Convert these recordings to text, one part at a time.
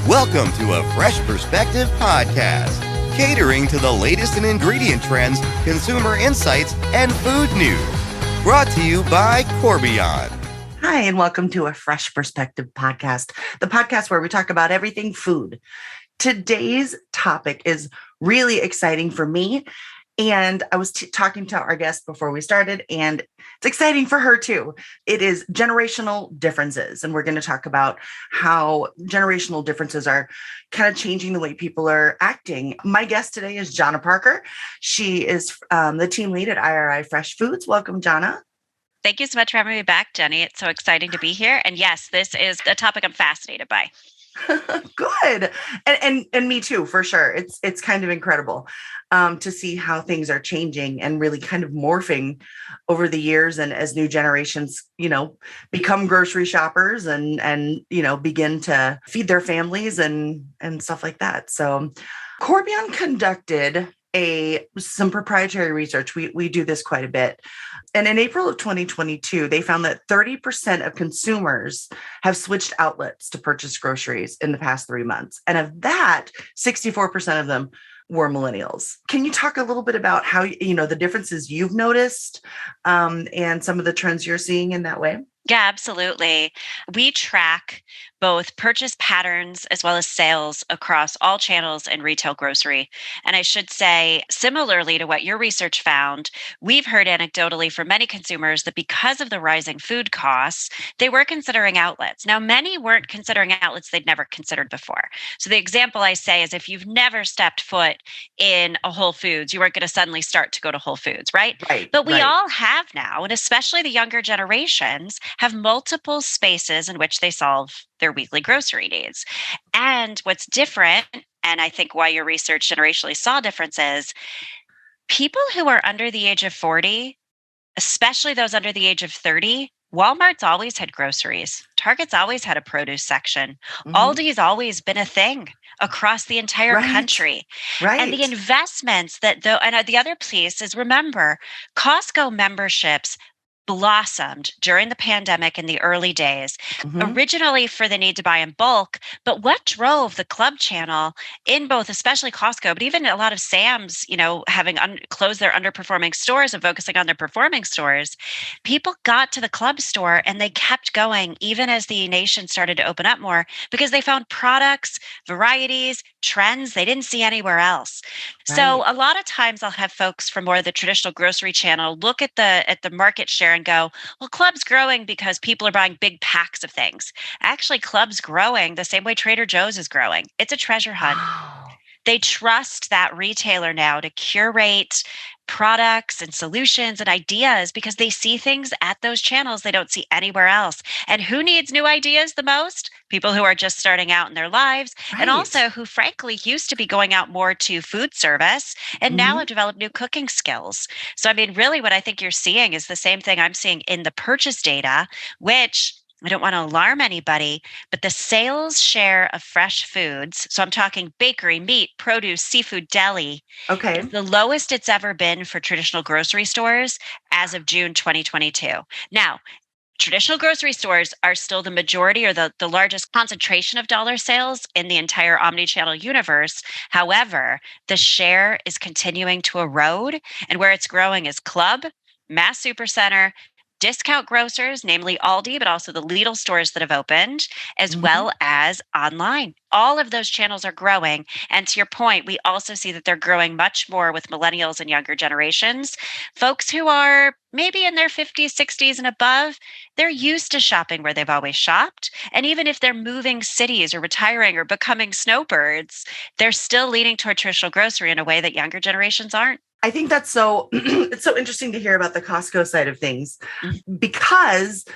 Welcome to a Fresh Perspective podcast, catering to the latest in ingredient trends, consumer insights, and food news. Brought to you by Corbion. Hi, and welcome to a Fresh Perspective podcast, the podcast where we talk about everything food. Today's topic is really exciting for me. And I was talking to our guest before we started, and it's exciting for her too. It is generational differences. And we're going to talk about how generational differences are kind of changing the way people are acting. My guest today is Jonna Parker. She is the team lead at IRI Fresh Foods. Welcome, Jonna. Thank you so much for having me back, Jenny. It's so exciting to be here. And yes, this is a topic I'm fascinated by. Good. And me too, for sure. It's kind of incredible to see how things are changing and really kind of morphing over the years. And as new generations, become grocery shoppers and begin to feed their families and stuff like that. So Corbion conducted some proprietary research. We do this quite a bit. And in April of 2022, they found that 30% of consumers have switched outlets to purchase groceries in the past 3 months. And of that, 64% of them were millennials. Can you talk a little bit about how, the differences you've noticed and some of the trends you're seeing in that way? Yeah, absolutely. We track both purchase patterns as well as sales across all channels in retail grocery. And I should say, similarly to what your research found, we've heard anecdotally from many consumers that because of the rising food costs, they were considering outlets. Now, many weren't considering outlets they'd never considered before. So the example I say is if you've never stepped foot in a Whole Foods, you weren't going to suddenly start to go to Whole Foods, right? But we all have now, and especially the younger generations, have multiple spaces in which they solve their weekly grocery needs. And what's different, and I think why your research generationally saw differences, people who are under the age of 40, especially those under the age of 30, Walmart's always had groceries. Target's always had a produce section. Mm-hmm. Aldi's always been a thing across the entire country. Right. And the investments and the other piece is, remember, Costco memberships blossomed during the pandemic in the early days, originally for the need to buy in bulk. But what drove the club channel in both, especially Costco, but even a lot of Sam's, having closed their underperforming stores and focusing on their performing stores, people got to the club store and they kept going even as the nation started to open up more because they found products, varieties, trends they didn't see anywhere else. Right. So a lot of times I'll have folks from more of the traditional grocery channel look at the market share and go, well, Club's growing because people are buying big packs of things. Actually, Club's growing the same way Trader Joe's is growing. It's a treasure hunt. They trust that retailer now to curate products and solutions and ideas because they see things at those channels they don't see anywhere else. And who needs new ideas the most? People who are just starting out in their lives, and also who frankly used to be going out more to food service and now have developed new cooking skills. So, really what I think you're seeing is the same thing I'm seeing in the purchase data, which I don't want to alarm anybody, but the sales share of fresh foods, so I'm talking bakery, meat, produce, seafood, deli, is the lowest it's ever been for traditional grocery stores as of June 2022. Now, traditional grocery stores are still the majority or the largest concentration of dollar sales in the entire omnichannel universe. However, the share is continuing to erode, and where it's growing is club, mass supercenter, discount grocers, namely Aldi, but also the Lidl stores that have opened, as well as online. All of those channels are growing. And to your point, we also see that they're growing much more with millennials and younger generations. Folks who are maybe in their 50s, 60s and above, they're used to shopping where they've always shopped. And even if they're moving cities or retiring or becoming snowbirds, they're still leaning toward traditional grocery in a way that younger generations aren't. I think that's it's so interesting to hear about the Costco side of things, because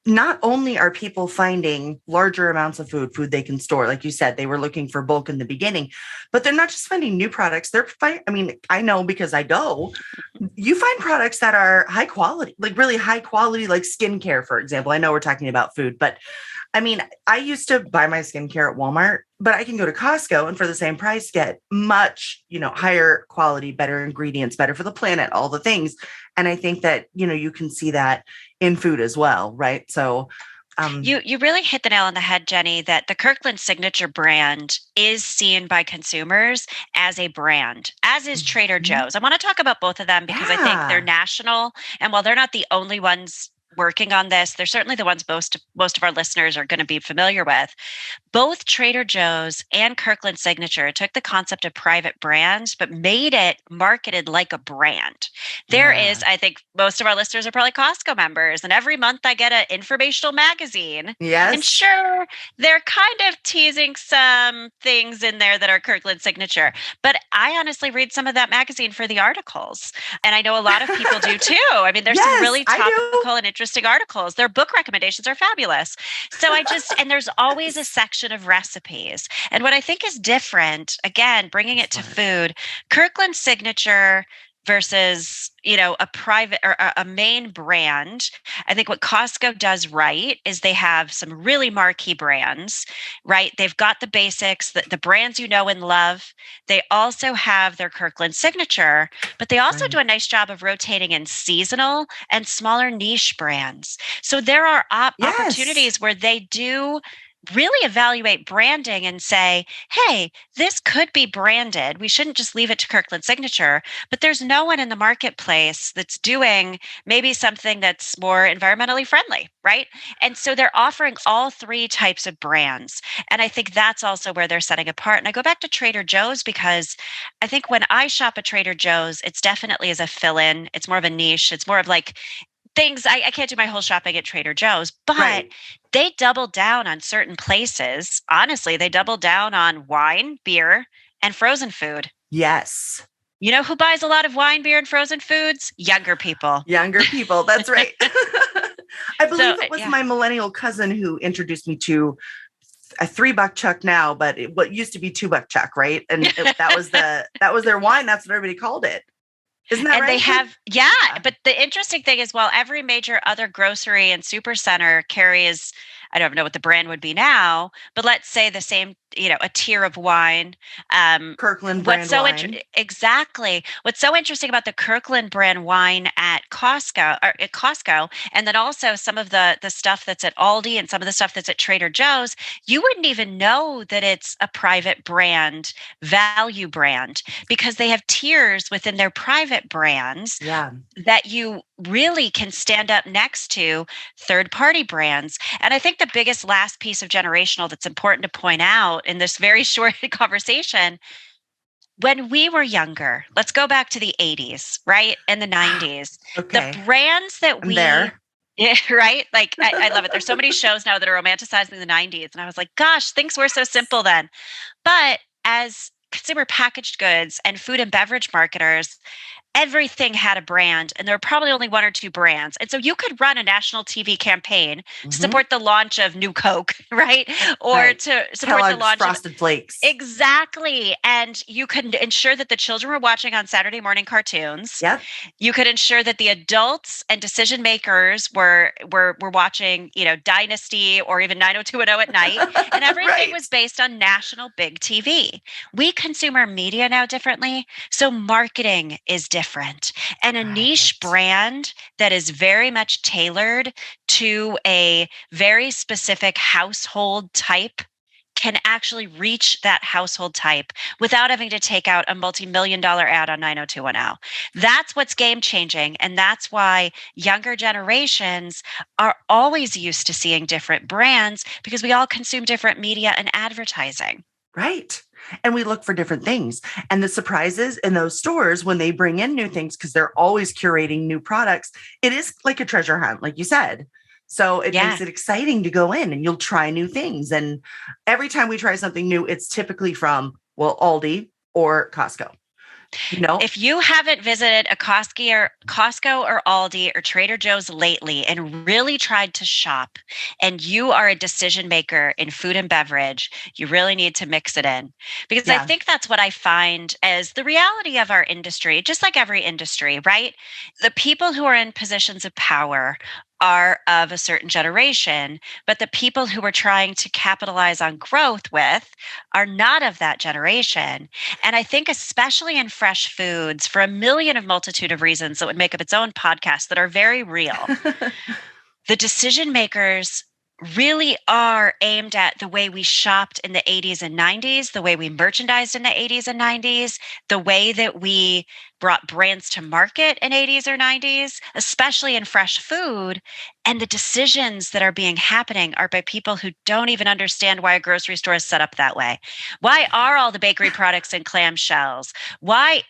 not only are people finding larger amounts of food they can store, like you said, they were looking for bulk in the beginning, but they're not just finding new products. I know because I go, you find products that are high quality, like really high quality, like skincare, for example. I know we're talking about food, but I used to buy my skincare at Walmart, but I can go to Costco and for the same price get much, higher quality, better ingredients, better for the planet, all the things. And I think that, you can see that in food as well, right? So You really hit the nail on the head, Jenny, that the Kirkland signature brand is seen by consumers as a brand, as is Trader Joe's. I want to talk about both of them because I think they're national. And while they're not the only ones working on this, they're certainly the ones most of our listeners are going to be familiar with. Both Trader Joe's and Kirkland Signature took the concept of private brands, but made it marketed like a brand. There is, I think most of our listeners are probably Costco members, and every month I get an informational magazine. Yes. And sure, they're kind of teasing some things in there that are Kirkland Signature, but I honestly read some of that magazine for the articles. And I know a lot of people do too. I mean, there's some really topical and interesting articles. Their book recommendations are fabulous. So and there's always a section of recipes. And what I think is different, again, bringing it to food, Kirkland Signature versus, a private or a main brand. I think what Costco does right is they have some really marquee brands, right? They've got the basics, the brands you know and love. They also have their Kirkland Signature, but they also do a nice job of rotating in seasonal and smaller niche brands. So there are opportunities where they do really evaluate branding and say, hey, this could be branded. We shouldn't just leave it to Kirkland Signature, but there's no one in the marketplace that's doing maybe something that's more environmentally friendly, right? And so they're offering all three types of brands. And I think that's also where they're setting apart. And I go back to Trader Joe's because I think when I shop at Trader Joe's, it's definitely as a fill-in. It's more of a niche. It's more of like things I can't do my whole shopping at Trader Joe's, but they doubled down on certain places. Honestly, they doubled down on wine, beer, and frozen food. Yes. You know who buys a lot of wine, beer, and frozen foods? Younger people. Younger people. That's right. I believe it was my millennial cousin who introduced me to a $3 Chuck now, but what used to be $2 Chuck, right? And that was their wine. That's what everybody called it. Isn't that right? And they have, but the interesting thing is, while every major other grocery and super center carries, I don't know what the brand would be now, but let's say the same, a tier of wine. Kirkland brand wine. Exactly. What's so interesting about the Kirkland brand wine at Costco, and then also some of the stuff that's at Aldi and some of the stuff that's at Trader Joe's, you wouldn't even know that it's a private brand, value brand, because they have tiers within their private brands that you really can stand up next to third-party brands. And I think the biggest last piece of generational that's important to point out in this very short conversation, when we were younger, let's go back to the 80s, right? And the 90s. Okay. The brands that right? Like, I love it. There's so many shows now that are romanticizing the 90s. And I was like, gosh, things were so simple then. But as consumer packaged goods and food and beverage marketers, everything had a brand, and there were probably only one or two brands. And so you could run a national TV campaign to support the launch of new Coke, right? Or to support Kellogg's the launch Frosted Flakes. Exactly. And you could ensure that the children were watching on Saturday morning cartoons. Yep. You could ensure that the adults and decision makers were watching, Dynasty or even 90210 at night. And everything was based on national big TV. We consume our media now differently. So marketing is different. And a niche brand that is very much tailored to a very specific household type can actually reach that household type without having to take out a multi-million-dollar ad on 90210. That's what's game changing. And that's why younger generations are always used to seeing different brands, because we all consume different media and advertising. Right. And we look for different things. And the surprises in those stores when they bring in new things, because they're always curating new products, it is like a treasure hunt, like you said. So it makes it exciting to go in and you'll try new things. And every time we try something new, it's typically from, Aldi or Costco. If you haven't visited a Costco or Aldi or Trader Joe's lately and really tried to shop, and you are a decision maker in food and beverage, you really need to mix it in. Because I think that's what I find as the reality of our industry, just like every industry, right? The people who are in positions of power are of a certain generation, but the people who we're trying to capitalize on growth with are not of that generation. And I think especially in fresh foods, for a multitude of reasons that would make up its own podcast that are very real, the decision makers really are aimed at the way we shopped in the 80s and 90s, the way we merchandised in the 80s and 90s, the way that we brought brands to market in 80s or 90s, especially in fresh food. And the decisions that are being happening are by people who don't even understand why a grocery store is set up that way. Why are all the bakery products in clamshells? Why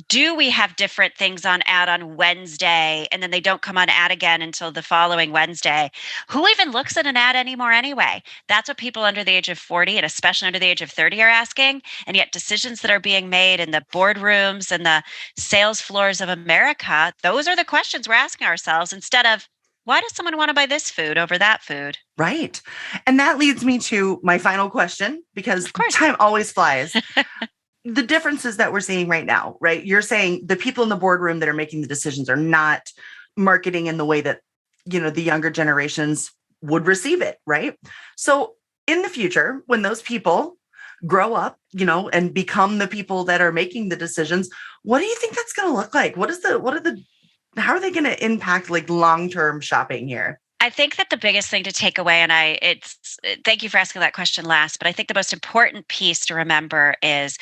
do we have different things on ad on Wednesday and then they don't come on ad again until the following Wednesday? Who even looks at an ad anymore anyway? That's what people under the age of 40 and especially under the age of 30 are asking. And yet decisions that are being made in the boardrooms and the sales floors of America, those are the questions we're asking ourselves instead of, why does someone want to buy this food over that food? Right. And that leads me to my final question, because time always flies. The differences that we're seeing right now, right? You're saying the people in the boardroom that are making the decisions are not marketing in the way that, the younger generations would receive it, right? So in the future, when those people grow up, and become the people that are making the decisions, what do you think that's going to look like? How are they going to impact like long-term shopping here? I think that the biggest thing to take away, and thank you for asking that question last, but I think the most important piece to remember is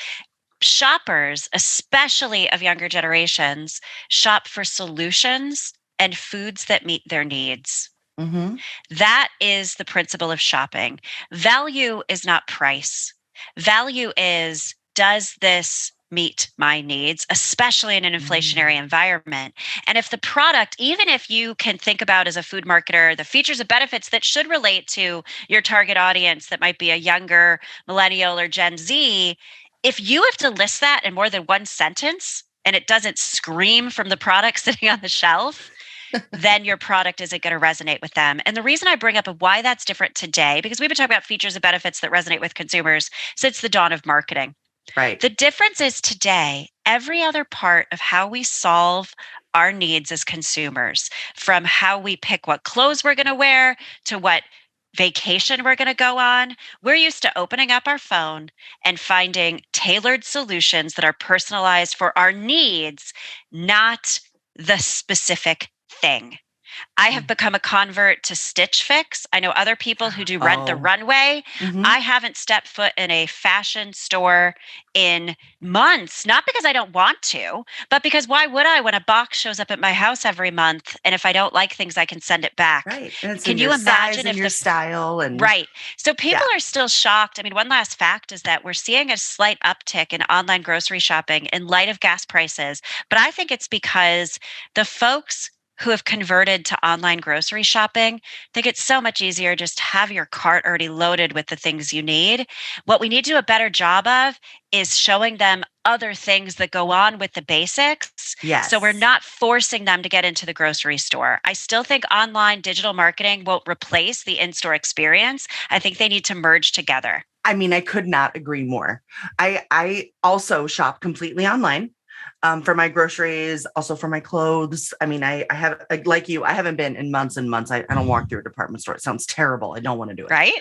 shoppers, especially of younger generations, shop for solutions and foods that meet their needs. Mm-hmm. That is the principle of shopping. Value is not price. Value is, does this meet my needs, especially in an inflationary environment? And if the product, even if you can think about as a food marketer, the features and benefits that should relate to your target audience that might be a younger millennial or Gen Z, if you have to list that in more than one sentence and it doesn't scream from the product sitting on the shelf, then your product isn't going to resonate with them. And the reason I bring up why that's different today, because we've been talking about features and benefits that resonate with consumers since the dawn of marketing. Right. The difference is today, every other part of how we solve our needs as consumers, from how we pick what clothes we're going to wear to what vacation we're going to go on, we're used to opening up our phone and finding tailored solutions that are personalized for our needs, not the specific thing. I have become a convert to Stitch Fix. I know other people who do Rent the Runway. Mm-hmm. I haven't stepped foot in a fashion store in months, not because I don't want to, but because why would I when a box shows up at my house every month? And if I don't like things, I can send it back. Right. And it's can you imagine if your style and right. So people are still shocked. I mean, one last fact is that we're seeing a slight uptick in online grocery shopping in light of gas prices. But I think it's because the folks who have converted to online grocery shopping think it's so much easier just to have your cart already loaded with the things you need. What we need to do a better job of is showing them other things that go on with the basics. Yes. So we're not forcing them to get into the grocery store. I still think online digital marketing won't replace the in-store experience. I think they need to merge together. I mean, I could not agree more. I also shop completely online. For my groceries, also for my clothes. I mean, I have, like you, I haven't been in months and months. I don't walk through a department store. It sounds terrible. I don't want to do it. Right.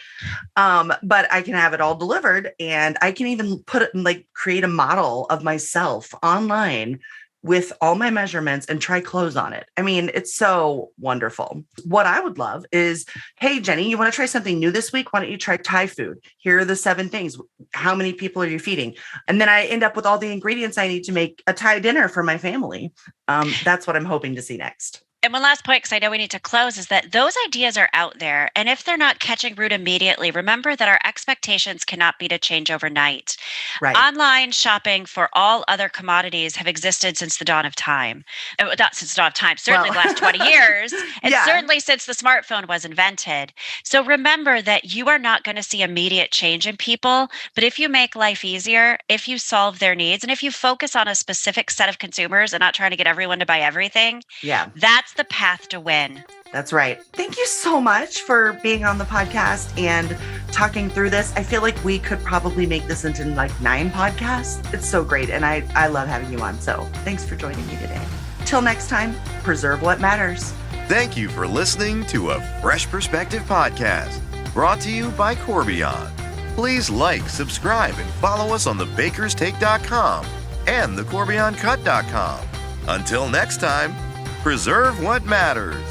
But I can have it all delivered, and I can even put it in, create a model of myself online with all my measurements and try clothes on it. I mean, it's so wonderful. What I would love is, hey, Jenny, you want to try something new this week? Why don't you try Thai food? Here are the 7 things. How many people are you feeding? And then I end up with all the ingredients I need to make a Thai dinner for my family. That's what I'm hoping to see next. And one last point, because I know we need to close, is that those ideas are out there. And if they're not catching root immediately, remember that our expectations cannot be to change overnight. Right. Online shopping for all other commodities have existed since the dawn of time. Not since the dawn of time, certainly the last 20 years, and certainly since the smartphone was invented. So remember that you are not going to see immediate change in people, but if you make life easier, if you solve their needs, and if you focus on a specific set of consumers and not trying to get everyone to buy everything, that's the path to win. That's right. Thank you so much for being on the podcast and talking through this. I feel like we could probably make this into 9 podcasts. It's so great. And I love having you on. So thanks for joining me today. Till next time, preserve what matters. Thank you for listening to a Fresh Perspective podcast brought to you by Corbion. Please like, subscribe, and follow us on thebakerstake.com and thecorbioncut.com. Until next time, preserve what matters.